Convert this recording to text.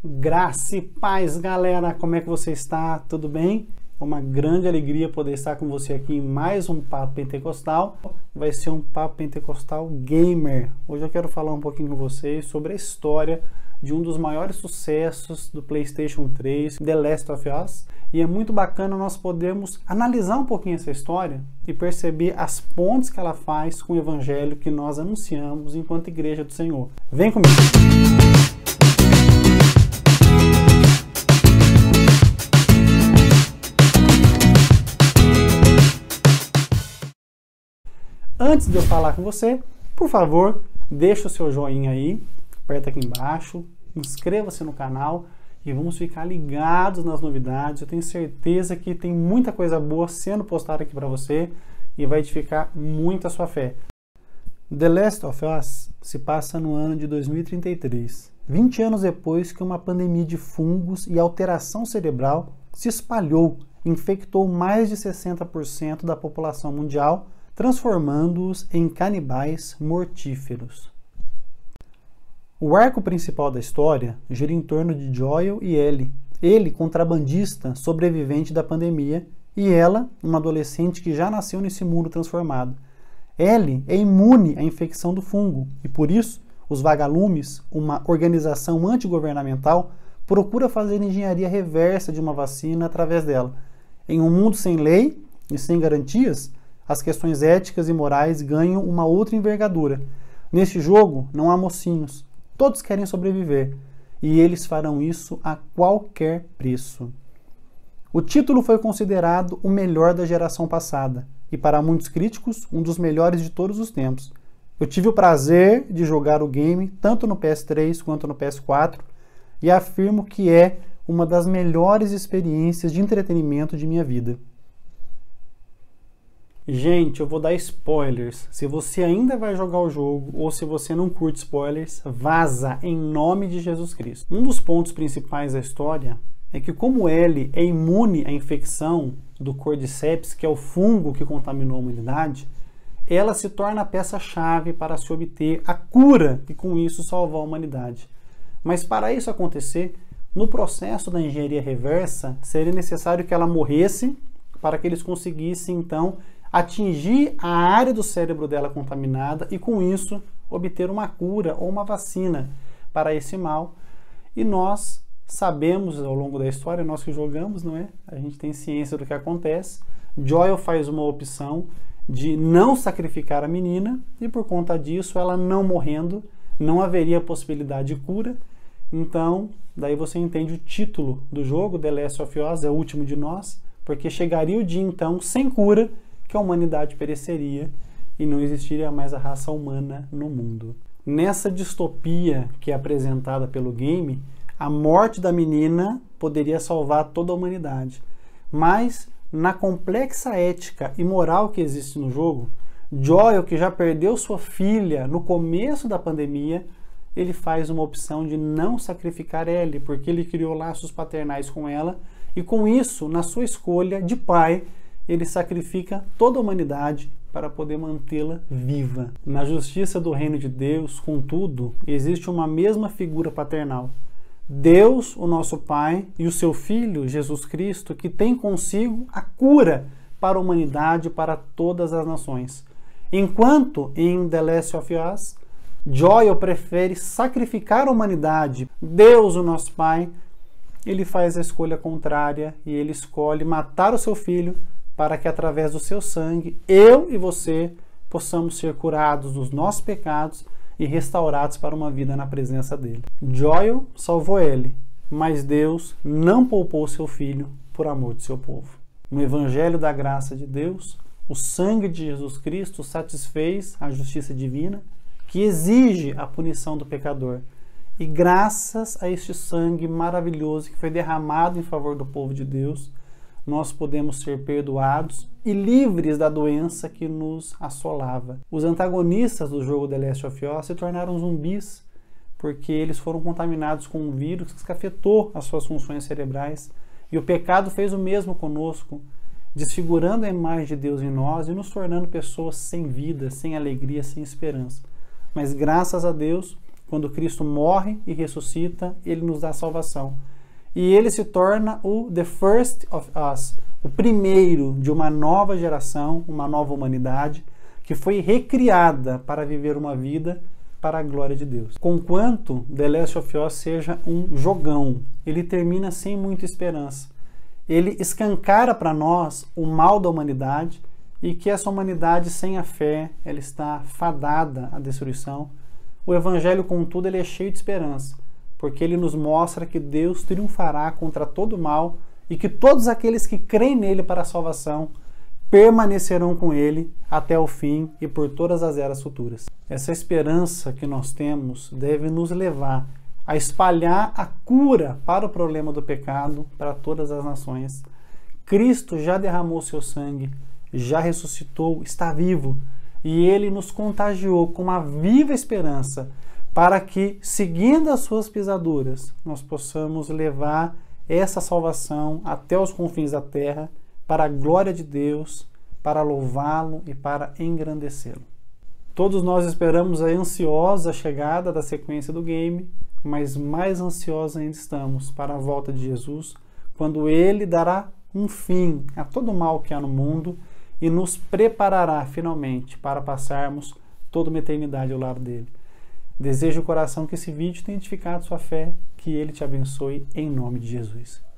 Graça e paz, galera! Como é que você está? Tudo bem? É uma grande alegria poder estar com você aqui em mais um Papo Pentecostal. Vai ser um Papo Pentecostal Gamer. Hoje eu quero falar um pouquinho com vocês sobre a história de um dos maiores sucessos do PlayStation 3, The Last of Us. E é muito bacana nós podermos analisar um pouquinho essa história e perceber as pontes que ela faz com o evangelho que nós anunciamos enquanto Igreja do Senhor. Vem comigo! Antes de eu falar com você, por favor, deixa o seu joinha aí, aperta aqui embaixo, inscreva-se no canal e vamos ficar ligados nas novidades. Eu tenho certeza que tem muita coisa boa sendo postada aqui para você e vai edificar muito a sua fé. The Last of Us se passa no ano de 2033, 20 anos depois que uma pandemia de fungos e alteração cerebral se espalhou e infectou mais de 60% da população mundial, transformando-os em canibais mortíferos. O arco principal da história gira em torno de Joel e Ellie, ele contrabandista sobrevivente da pandemia e ela, uma adolescente que já nasceu nesse mundo transformado. Ellie é imune à infecção do fungo e por isso os vagalumes, uma organização antigovernamental, procura fazer engenharia reversa de uma vacina através dela. Em um mundo sem lei e sem garantias, as questões éticas e morais ganham uma outra envergadura. Neste jogo não há mocinhos, todos querem sobreviver, e eles farão isso a qualquer preço. O título foi considerado o melhor da geração passada, e para muitos críticos, um dos melhores de todos os tempos. Eu tive o prazer de jogar o game tanto no PS3 quanto no PS4, e afirmo que é uma das melhores experiências de entretenimento de minha vida. Gente, eu vou dar spoilers. Se você ainda vai jogar o jogo ou se você não curte spoilers, vaza em nome de Jesus Cristo. Um dos pontos principais da história é que como Ellie é imune à infecção do Cordyceps, que é o fungo que contaminou a humanidade, ela se torna a peça-chave para se obter a cura e com isso salvar a humanidade. Mas para isso acontecer, no processo da engenharia reversa, seria necessário que ela morresse para que eles conseguissem então atingir a área do cérebro dela contaminada e com isso obter uma cura ou uma vacina para esse mal. E nós sabemos ao longo da história, nós que jogamos, não é? A gente tem ciência do que acontece. Joel faz uma opção de não sacrificar a menina e por conta disso, ela não morrendo, não haveria possibilidade de cura. Então, daí você entende o título do jogo, The Last of Us, é o último de nós, porque chegaria o dia então, sem cura, que a humanidade pereceria e não existiria mais a raça humana no mundo. Nessa distopia que é apresentada pelo game, a morte da menina poderia salvar toda a humanidade. Mas, na complexa ética e moral que existe no jogo, Joel, que já perdeu sua filha no começo da pandemia, ele faz uma opção de não sacrificar Ellie, porque ele criou laços paternais com ela, e com isso, na sua escolha de pai, ele sacrifica toda a humanidade para poder mantê-la viva. Na justiça do reino de Deus, contudo, existe uma mesma figura paternal. Deus, o nosso Pai, e o seu Filho, Jesus Cristo, que tem consigo a cura para a humanidade e para todas as nações. Enquanto em The Last of Us, Joel prefere sacrificar a humanidade, Deus, o nosso Pai, ele faz a escolha contrária e ele escolhe matar o seu filho para que através do seu sangue, eu e você possamos ser curados dos nossos pecados e restaurados para uma vida na presença dele. Joel salvou Ellie, mas Deus não poupou seu filho por amor de seu povo. No Evangelho da Graça de Deus, o sangue de Jesus Cristo satisfez a justiça divina que exige a punição do pecador. E graças a este sangue maravilhoso que foi derramado em favor do povo de Deus, nós podemos ser perdoados e livres da doença que nos assolava. Os antagonistas do jogo The Last of Us se tornaram zumbis porque eles foram contaminados com um vírus que afetou as suas funções cerebrais e o pecado fez o mesmo conosco, desfigurando a imagem de Deus em nós e nos tornando pessoas sem vida, sem alegria, sem esperança. Mas graças a Deus, Quando Cristo morre e ressuscita, ele nos dá salvação. E ele se torna o The First of Us, o primeiro de uma nova geração, uma nova humanidade, que foi recriada para viver uma vida para a glória de Deus. Conquanto The Last of Us seja um jogão, ele termina sem muita esperança. Ele escancara para nós o mal da humanidade e que essa humanidade sem a fé, ela está fadada à destruição. O Evangelho, contudo, ele é cheio de esperança, porque ele nos mostra que Deus triunfará contra todo o mal e que todos aqueles que creem nele para a salvação permanecerão com ele até o fim e por todas as eras futuras. Essa esperança que nós temos deve nos levar a espalhar a cura para o problema do pecado para todas as nações. Cristo já derramou seu sangue, já ressuscitou, está vivo, e ele nos contagiou com uma viva esperança para que, seguindo as suas pisaduras, nós possamos levar essa salvação até os confins da terra, para a glória de Deus, para louvá-lo e para engrandecê-lo. Todos nós esperamos a ansiosa chegada da sequência do game, mas mais ansiosos ainda estamos para a volta de Jesus, quando ele dará um fim a todo o mal que há no mundo e nos preparará finalmente para passarmos toda uma eternidade ao lado dele. Desejo o coração que esse vídeo tenha edificado sua fé, que ele te abençoe em nome de Jesus.